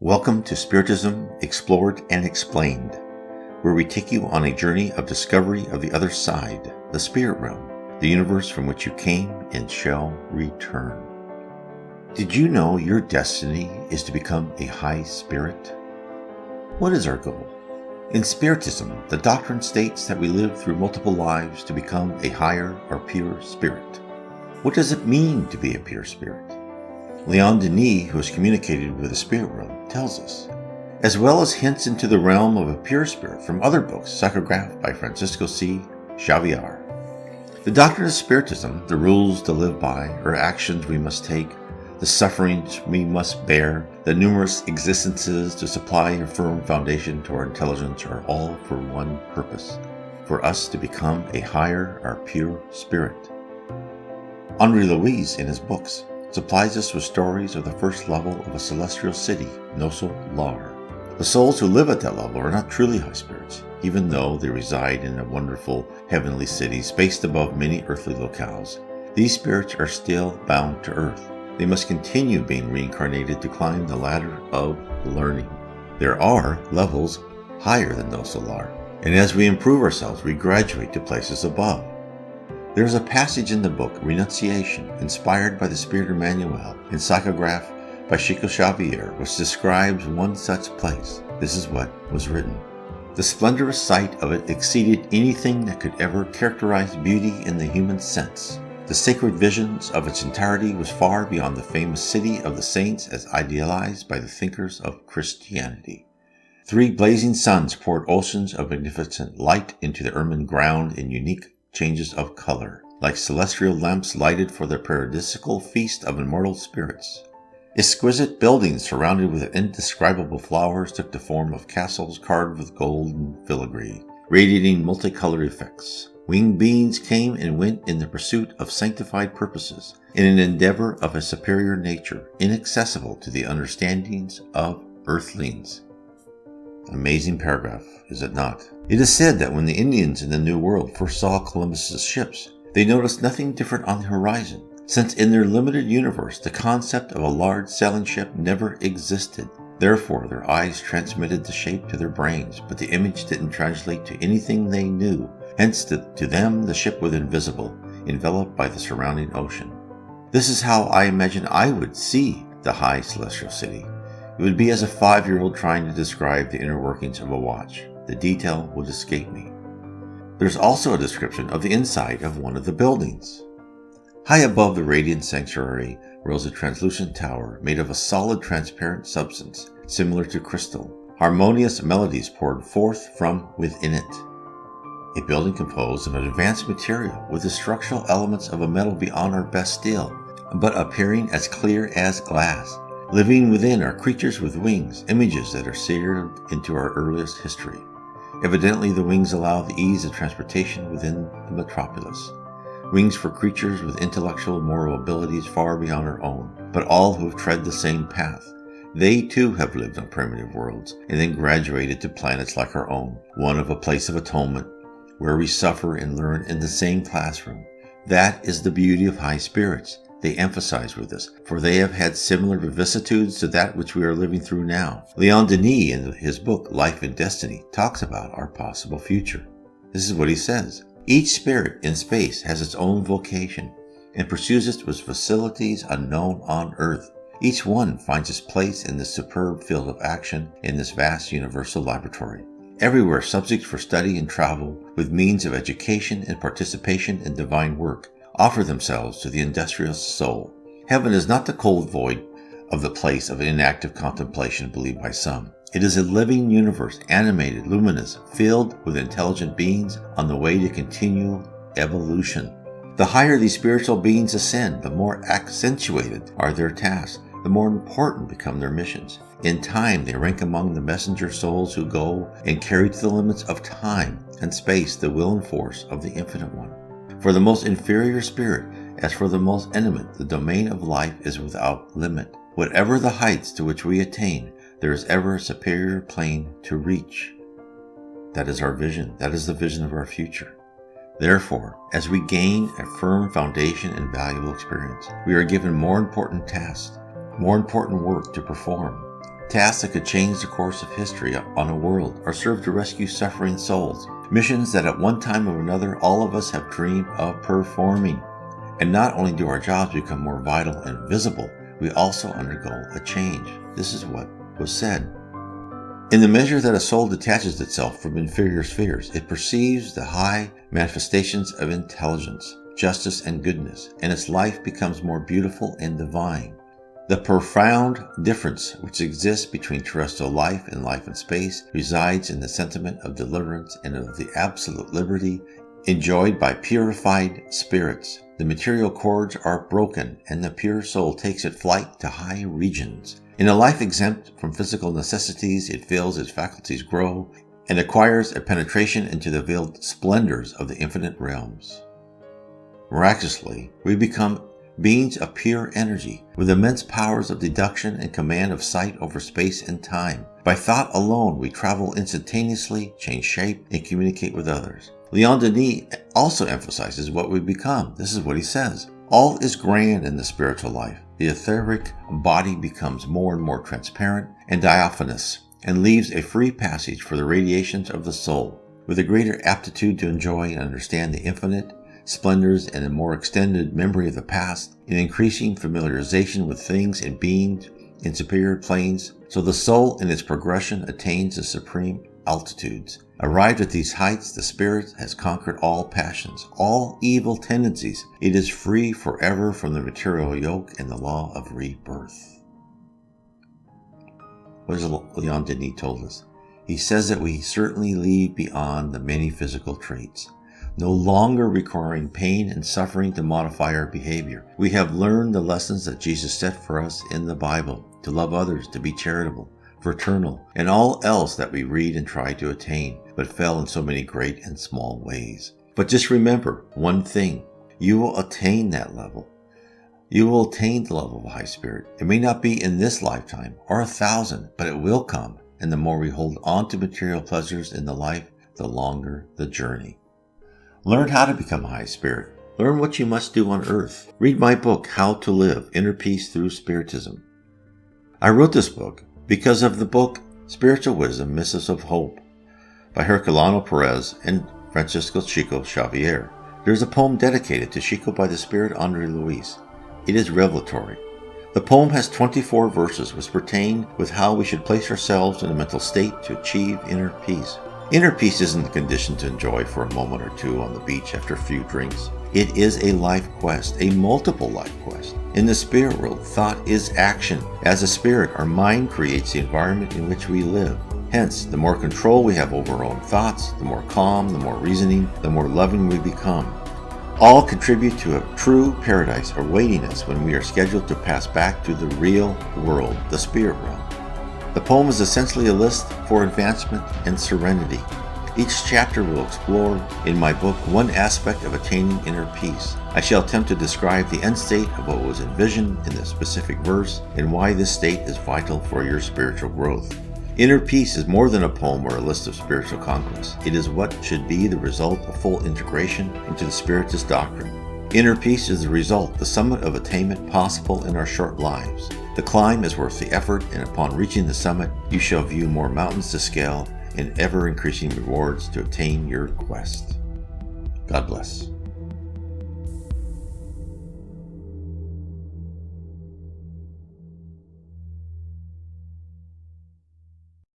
Welcome to Spiritism Explored and Explained, where we take you on a journey of discovery of the other side, the spirit realm, the universe from which you came and shall return. Did you know your destiny is to become a high spirit? What is our goal? In Spiritism, the doctrine states that we live through multiple lives to become a higher or pure spirit. What does it mean to be a pure spirit? Leon Denis, who has communicated with the spirit realm, tells us, as well as hints into the realm of a pure spirit from other books psychographed by Francisco C. Xavier. The doctrine of Spiritism, the rules to live by, or actions we must take, the sufferings we must bear, the numerous existences to supply a firm foundation to our intelligence are all for one purpose, for us to become a higher or pure spirit. Henri Louis, in his books, supplies us with stories of the first level of a celestial city, Nosso Lar. The souls who live at that level are not truly high spirits, even though they reside in a wonderful heavenly city spaced above many earthly locales. These spirits are still bound to earth. They must continue being reincarnated to climb the ladder of learning. There are levels higher than Nosso Lar, and as we improve ourselves, we graduate to places above. There is a passage in the book Renunciation, inspired by the Spirit Emmanuel, and psychographed by Chico Xavier, which describes one such place. This is what was written. The splendorous sight of it exceeded anything that could ever characterize beauty in the human sense. The sacred visions of its entirety was far beyond the famous city of the saints as idealized by the thinkers of Christianity. 3 blazing suns poured oceans of magnificent light into the ermine ground in unique changes of color, like celestial lamps lighted for the paradisical feast of immortal spirits. Exquisite buildings surrounded with indescribable flowers took the form of castles carved with golden filigree, radiating multicolored effects. Winged beings came and went in the pursuit of sanctified purposes, in an endeavor of a superior nature, inaccessible to the understandings of earthlings. Amazing paragraph, is it not? It is said that when the Indians in the New World first saw Columbus's ships, they noticed nothing different on the horizon, since in their limited universe the concept of a large sailing ship never existed. Therefore, their eyes transmitted the shape to their brains, but the image didn't translate to anything they knew. Hence, to them, the ship was invisible, enveloped by the surrounding ocean. This is how I imagine I would see the high celestial city. It would be as a 5-year-old trying to describe the inner workings of a watch. The detail would escape me. There's also a description of the inside of one of the buildings. High above the radiant sanctuary rose a translucent tower made of a solid transparent substance, similar to crystal. Harmonious melodies poured forth from within it. A building composed of an advanced material with the structural elements of a metal beyond our best steel, but appearing as clear as glass. Living within are creatures with wings, images that are seared into our earliest history. Evidently, the wings allow the ease of transportation within the metropolis. Wings for creatures with intellectual and moral abilities far beyond our own, but all who have tread the same path. They too have lived on primitive worlds, and then graduated to planets like our own, one of a place of atonement, where we suffer and learn in the same classroom. That is the beauty of high spirits. They emphasize with us, for they have had similar vicissitudes to that which we are living through now. Leon Denis, in his book Life and Destiny, talks about our possible future. This is what he says. Each spirit in space has its own vocation and pursues it with facilities unknown on Earth. Each one finds its place in this superb field of action in this vast universal laboratory. Everywhere subjects for study and travel, with means of education and participation in divine work, offer themselves to the industrious soul. Heaven is not the cold void of the place of inactive contemplation believed by some. It is a living universe, animated, luminous, filled with intelligent beings on the way to continual evolution. The higher these spiritual beings ascend, the more accentuated are their tasks, the more important become their missions. In time, they rank among the messenger souls who go and carry to the limits of time and space the will and force of the Infinite One. For the most inferior spirit, as for the most eminent, the domain of life is without limit. Whatever the heights to which we attain, there is ever a superior plane to reach. That is our vision. That is the vision of our future. Therefore, as we gain a firm foundation and valuable experience, we are given more important tasks, more important work to perform. tasks that could change the course of history on a world, or serve to rescue suffering souls. Missions that at one time or another all of us have dreamed of performing. And not only do our jobs become more vital and visible, we also undergo a change. This is what was said. In the measure that a soul detaches itself from inferior spheres, it perceives the high manifestations of intelligence, justice, and goodness, and its life becomes more beautiful and divine. The profound difference which exists between terrestrial life and life in space resides in the sentiment of deliverance and of the absolute liberty enjoyed by purified spirits. The material cords are broken, and the pure soul takes its flight to high regions. In a life exempt from physical necessities, it feels its faculties grow and acquires a penetration into the veiled splendors of the infinite realms. Miraculously, we become beings of pure energy, with immense powers of deduction and command of sight over space and time. By thought alone, we travel instantaneously, change shape, and communicate with others. Leon Denis also emphasizes what we become. This is what he says. All is grand in the spiritual life. The etheric body becomes more and more transparent and diaphanous, and leaves a free passage for the radiations of the soul. With a greater aptitude to enjoy and understand the infinite splendors and a more extended memory of the past, an increasing familiarization with things and beings in superior planes, so the soul in its progression attains the supreme altitudes. Arrived at these heights, the spirit has conquered all passions, all evil tendencies. It is free forever from the material yoke and the law of rebirth. What has Leon Denis told us? He says that we certainly leave beyond the many physical traits, no longer requiring pain and suffering to modify our behavior. We have learned the lessons that Jesus set for us in the Bible, to love others, to be charitable, fraternal, and all else that we read and try to attain, but fail in so many great and small ways. But just remember one thing, you will attain that level. You will attain the level of a high spirit. It may not be in this lifetime or 1,000, but it will come. And the more we hold on to material pleasures in the life, the longer the journey. Learn how to become a high spirit. Learn what you must do on earth. Read my book, How to Live, Inner Peace Through Spiritism. I wrote this book because of the book Spiritual Wisdom, Missives of Hope by Herculano Perez and Francisco Chico Xavier. There is a poem dedicated to Chico by the Spirit Andre Luis. It is revelatory. The poem has 24 verses which pertain with how we should place ourselves in a mental state to achieve inner peace. Inner peace isn't the condition to enjoy for a moment or two on the beach after a few drinks. It is a life quest, a multiple life quest. In the spirit world, thought is action. As a spirit, our mind creates the environment in which we live. Hence, the more control we have over our own thoughts, the more calm, the more reasoning, the more loving we become. All contribute to a true paradise awaiting us when we are scheduled to pass back to the real world, the spirit realm. The poem is essentially a list for advancement and serenity. Each chapter will explore in my book one aspect of attaining inner peace. I shall attempt to describe the end state of what was envisioned in the specific verse and why this state is vital for your spiritual growth. Inner peace is more than a poem or a list of spiritual conquests. It is what should be the result of full integration into the Spiritist doctrine. Inner peace is the result, the summit of attainment possible in our short lives. The climb is worth the effort, and upon reaching the summit, you shall view more mountains to scale and ever-increasing rewards to attain your quest. God bless.